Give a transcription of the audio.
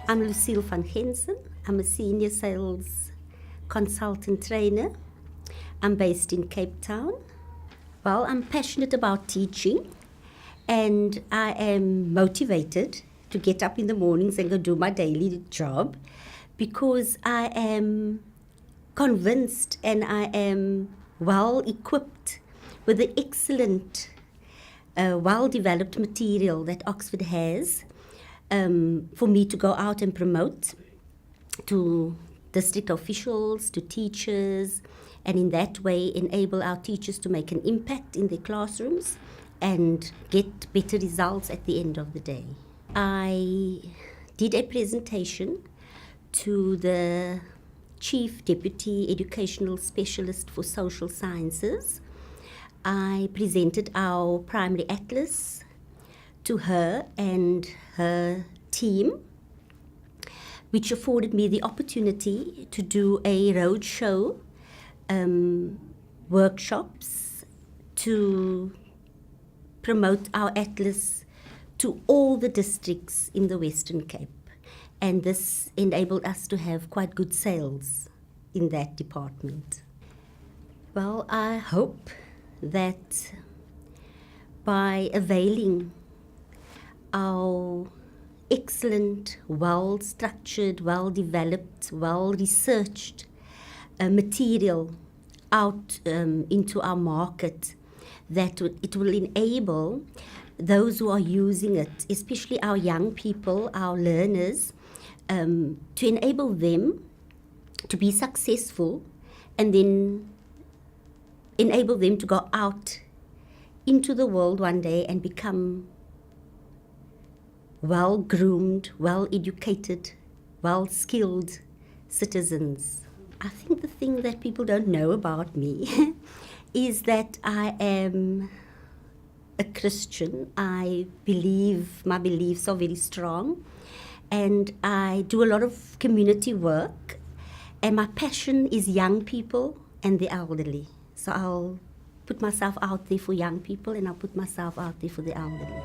I'm Lucille van Gensen. I'm a senior sales consultant trainer. I'm based in Cape Town. Well, I'm passionate about teaching and I am motivated to get up in the mornings and go do my daily job because I am convinced and I am well equipped with the excellent, well-developed material that Oxford has for me to go out and promote to district officials, to teachers, and in that way enable our teachers to make an impact in their classrooms and get better results at the end of the day. I did a presentation to the Chief Deputy Educational Specialist for Social Sciences. I presented our primary atlas to her and her team, which afforded me the opportunity to do a roadshow workshops to promote our atlas to all the districts in the Western Cape. And this enabled us to have quite good sales in that department. Well, I hope that by availing our excellent, well-structured, well-developed, well-researched material out into our market, that it will enable those who are using it, especially our young people, our learners, to enable them to be successful and then enable them to go out into the world one day and become well-groomed, well-educated, well-skilled citizens. I think the thing that people don't know about me is that I am a Christian. I believe, my beliefs are very strong, and I do a lot of community work, and my passion is young people and the elderly. So I'll put myself out there for young people and I'll put myself out there for the elderly.